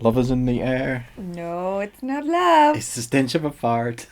Love is in the air. No, it's not love. It's the stench of a fart.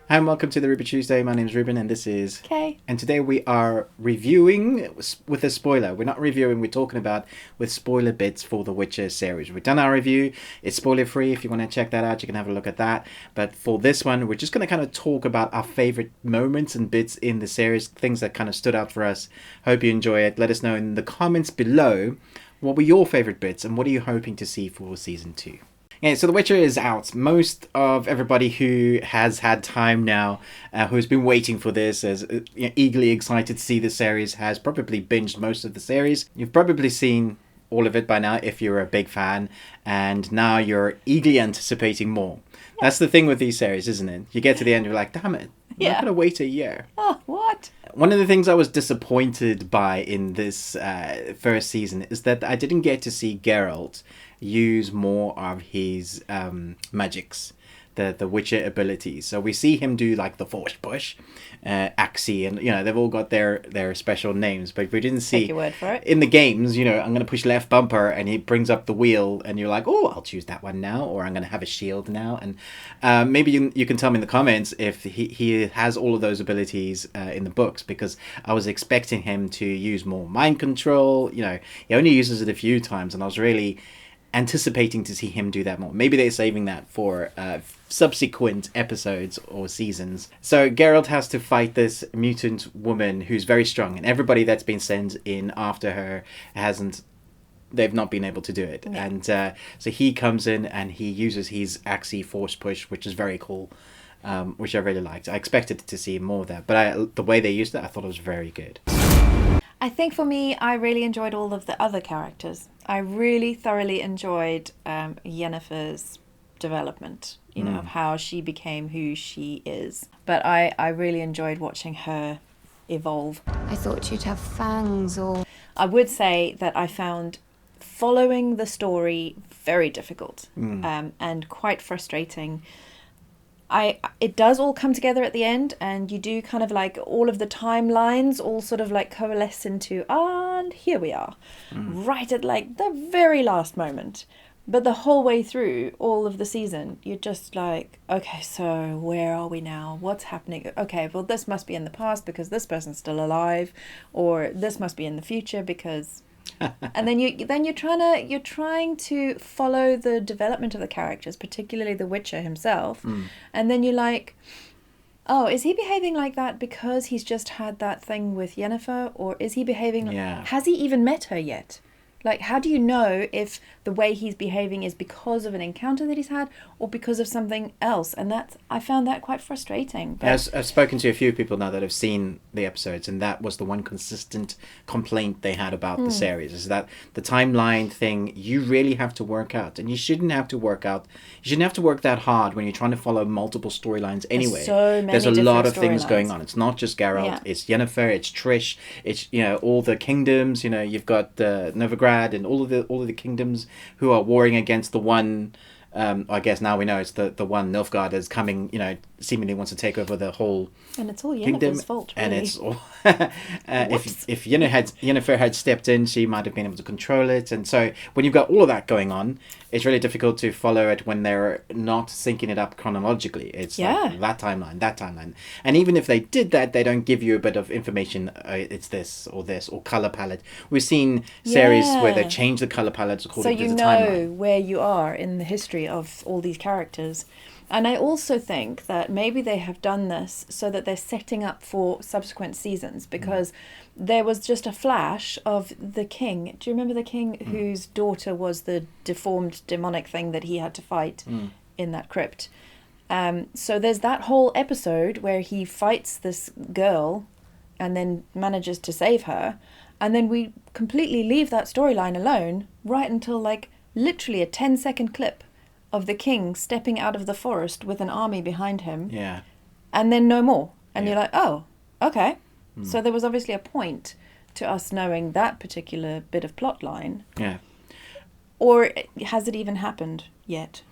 Hi and welcome to the Ruby Tuesday. My name is Ruben and this is Okay. And today we are reviewing with a spoiler. We're not reviewing, we're talking about with spoiler bits for the Witcher series. We've done our review. It's spoiler free. If you want to check that out, you can have a look at that. But for this one, we're just going to kind of talk about our favorite moments and bits in the series, things that kind of stood out for us. Hope you enjoy it. Let us know in the comments below what were your favorite bits and what are you hoping to see for season 2. Yeah, so The Witcher is out. Most of everybody who has had time now, who's been waiting for this, is eagerly excited to see the series, has probably binged most of the series. You've probably seen all of it by now if you're a big fan, and now you're eagerly anticipating more. Yeah. That's the thing with these series, isn't it? You get to the end, you're like, damn it, I'm not going to wait a year. Oh, what? One of the things I was disappointed by in this first season is that I didn't get to see Geralt use more of his magics, the Witcher abilities. So we see him do like the Force Push, Axie, and they've all got their special names, but we didn't see. Take your word for it. In the games, I'm going to push left bumper and he brings up the wheel and you're like, oh, I'll choose that one now, or I'm going to have a shield now. And maybe you can tell me in the comments if he has all of those abilities in the books, because I was expecting him to use more mind control. He only uses it a few times and I was really anticipating to see him do that more. Maybe they're saving that for subsequent episodes or seasons. So Geralt has to fight this mutant woman who's very strong, and everybody that's been sent in after her they've not been able to do it. Yeah. And so he comes in and he uses his Axie Force Push, which is very cool, which I really liked. I expected to see more of that, but the way they used it, I thought it was very good. I think for me, I really enjoyed all of the other characters. I really thoroughly enjoyed Yennefer's development, of how she became who she is. But I really enjoyed watching her evolve. I thought you'd have fangs or... I would say that I found following the story very difficult and quite frustrating. It does all come together at the end, and you do kind of like all of the timelines all sort of like coalesce into, and here we are, right at like the very last moment. But the whole way through all of the season, you're just like, okay, so where are we now? What's happening? Okay, well, this must be in the past because this person's still alive, or this must be in the future because... and then you're trying to follow the development of the characters, particularly the Witcher himself, and then you're like, oh, is he behaving like that because he's just had that thing with Yennefer, or is he behaving has he even met her yet? Like, how do you know if the way he's behaving is because of an encounter that he's had or because of something else? And I found that quite frustrating. But... I've spoken to a few people now that have seen the episodes, and that was the one consistent complaint they had about the series, is that the timeline thing you really have to work out, and you shouldn't have to work that hard when you're trying to follow multiple storylines anyway. There's a lot of things going on. It's not just Geralt, it's Yennefer, it's Trish, it's all the kingdoms, you've got Novigrad and all of the kingdoms who are warring against the one. I guess now we know it's the one Nilfgaard is coming. Seemingly wants to take over the whole. And it's all kingdom, Yennefer's fault, really. And it's all. if Yennefer had stepped in, she might have been able to control it. And so when you've got all of that going on, it's really difficult to follow it when they're not syncing it up chronologically. It's like that timeline. And even if they did that, they don't give you a bit of information. It's this or color palette. We've seen series where they change the color palettes according to the timeline. So you know where you are in the history of all these characters. And I also think that maybe they have done this so that they're setting up for subsequent seasons, because there was just a flash of the king. Do you remember the king whose daughter was the deformed demonic thing that he had to fight in that crypt? So there's that whole episode where he fights this girl and then manages to save her. And then we completely leave that storyline alone right until like literally a 10-second clip of the king stepping out of the forest with an army behind him. Yeah. And then no more. And you're like, oh, okay. So there was obviously a point to us knowing that particular bit of plot line. Yeah. Or has it even happened yet?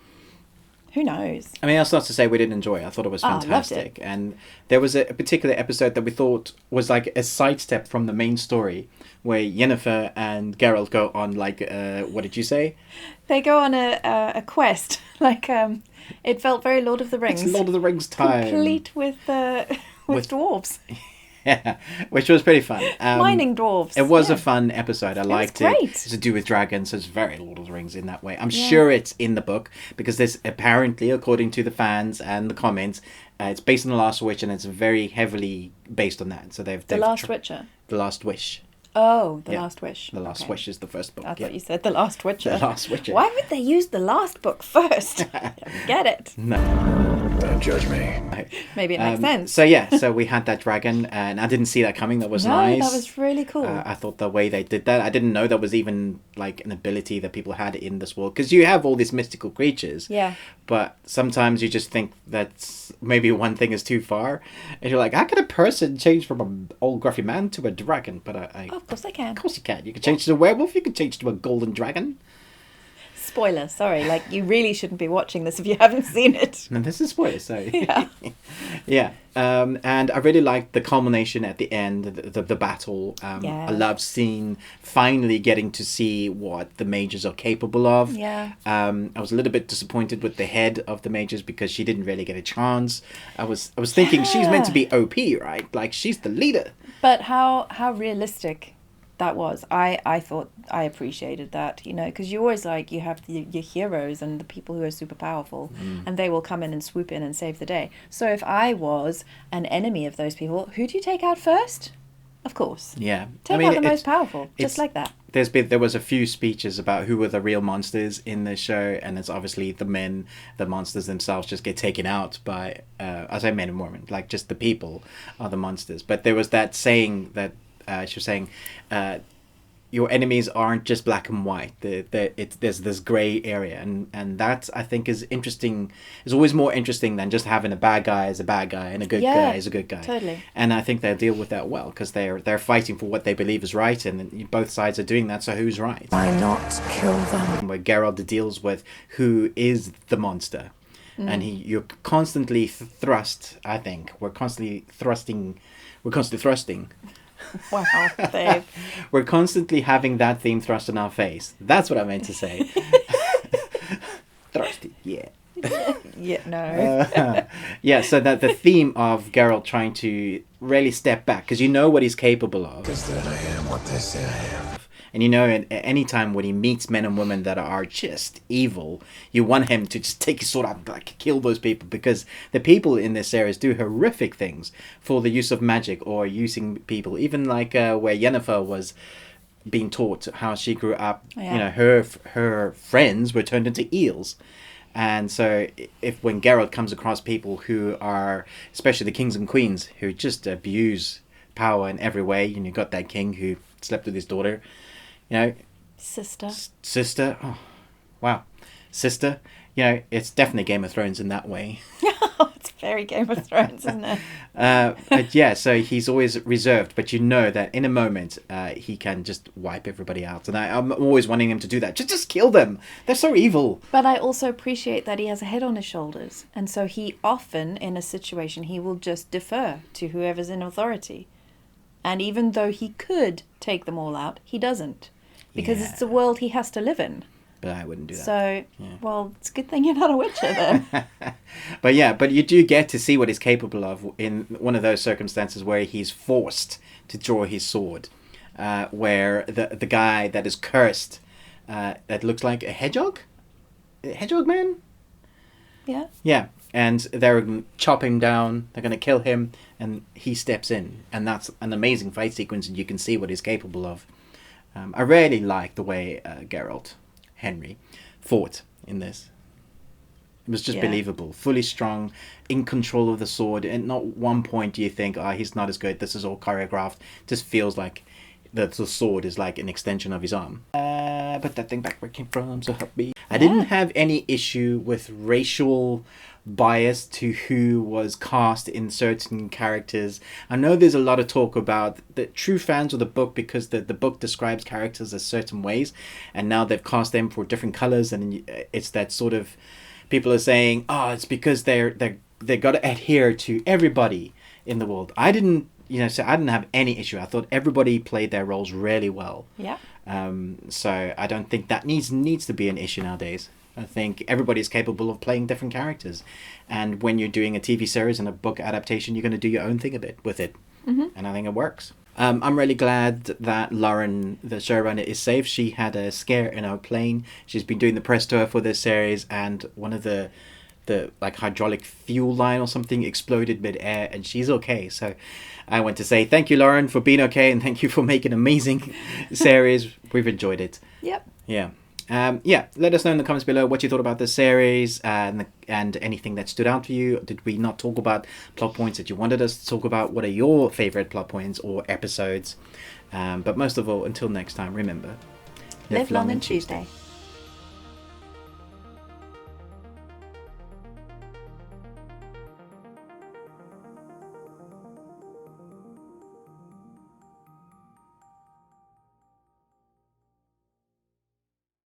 Who knows? I mean, that's not to say we didn't enjoy it. I thought it was Oh, I loved fantastic. And there was a particular episode that we thought was like a sidestep from the main story where Yennefer and Geralt go on like, what did you say? They go on a quest. Like, it felt very Lord of the Rings. It's Lord of the Rings time. Complete with dwarves. Yeah, which was pretty fun. Mining dwarves. It was a fun episode. I liked it. great. It's to do with dragons, so it's very Lord of the Rings in that way. I'm sure it's in the book because there's apparently, according to the fans and the comments, it's based on The Last Witch and it's very heavily based on that. So they've The Last Witcher. The Last Wish. Oh, The Yeah. Last Wish. The Last Okay. Wish is the first book. I thought you said The Last Witcher. The Last Witcher. Why would they use the last book first? Get it. No. Don't judge me. Maybe it makes sense. So yeah, so we had that dragon, and I didn't see that coming. That was nice. that was really cool. I thought the way they did that, I didn't know that was even like an ability that people had in this world. Because you have all these mystical creatures. Yeah. But sometimes you just think that maybe one thing is too far, and you're like, how can a person change from an old gruffy man to a dragon? But Of course they can. of course you can. You can change to a werewolf. You can change to a golden dragon. Spoiler, sorry. Like, you really shouldn't be watching this if you haven't seen it. And this is spoiler, so Yeah. yeah. And I really liked the culmination at the end, the battle. Yeah. I loved seeing finally getting to see what the mages are capable of. Yeah. I was a little bit disappointed with the head of the mages because she didn't really get a chance. I was thinking she's meant to be OP, right? Like she's the leader. But how realistic that was. I thought I appreciated that, you know, because you always like, you have your heroes and the people who are super powerful and they will come in and swoop in and save the day. So if I was an enemy of those people, who do you take out first? Of course. Yeah. Take out the most powerful, just it's- like that. There was a few speeches about who were the real monsters in the show, and it's obviously the monsters themselves just get taken out by, I say men and women, like just the people are the monsters. But there was that saying that she was saying, your enemies aren't just black and white. There's this grey area, and that I think is interesting. Is always more interesting than just having a bad guy as a bad guy and a good guy as a good guy. Totally. And I think they'll deal with that well because they're fighting for what they believe is right, and both sides are doing that. So who's right? Why not kill them? Where Geralt deals with who is the monster, and you're constantly thrust. I think we're constantly thrusting. Wow, Dave. We're constantly having that theme thrust in our face. That's what I meant to say. Thrusty, yeah. Yeah, no. Yeah, so that the theme of Geralt trying to really step back, because you know what he's capable of. Guess that I am what they say I am. And you know, at any time when he meets men and women that are just evil, you want him to just take his sword out and like kill those people, because the people in this series do horrific things for the use of magic or using people. Even like where Yennefer was being taught how she grew up, Yeah. you know, her friends were turned into eels. And so when Geralt comes across people who are, especially the kings and queens, who just abuse power in every way, and you've got that king who slept with his daughter, you know, sister, oh, wow, sister, you know, it's definitely Game of Thrones in that way. It's very Game of Thrones, isn't it? But yeah, so he's always reserved, but you know that in a moment he can just wipe everybody out, and I'm always wanting him to do that. Just kill them. They're so evil. But I also appreciate that he has a head on his shoulders, and so he often, in a situation, he will just defer to whoever's in authority. And even though he could take them all out, he doesn't. Because it's the world he has to live in. But I wouldn't do that. So, well, it's a good thing you're not a Witcher then. But you do get to see what he's capable of in one of those circumstances where he's forced to draw his sword. Where the guy that is cursed, that looks like a hedgehog? Hedgehog man? Yeah. Yeah. And they're going to chop him down, they're going to kill him, and he steps in. And that's an amazing fight sequence, and you can see what he's capable of. I really like the way Geralt, Henry, fought in this. It was just believable, fully strong, in control of the sword, and not one point do you think, he's not as good, this is all choreographed. It just feels like the sword is like an extension of his arm. Put that thing back where it came from, so help me. I didn't have any issue with racial bias to who was cast in certain characters. I know there's a lot of talk about the true fans of the book, because the book describes characters as certain ways, and now they've cast them for different colors, and it's that sort of people are saying, oh, it's because they got to adhere to everybody in the world. I didn't, so I didn't have any issue. I thought everybody played their roles really well. Yeah. So I don't think that needs to be an issue nowadays. I think everybody's capable of playing different characters, and when you're doing a TV series and a book adaptation, you're going to do your own thing a bit with it, and I think it works. I'm really glad that Lauren, the showrunner, is safe. She had a scare in her plane. She's been doing the press tour for this series, and one of the like hydraulic fuel line or something exploded mid-air, and she's okay. So I want to say thank you, Lauren, for being okay, and thank you for making an amazing series. We've enjoyed it. Yep. Yeah. Let us know in the comments below what you thought about this series, and anything that stood out for you. Did we not talk about plot points that you wanted us to talk about? What are your favorite plot points or episodes? But most of all, until next time, remember, Live long and Tuesday.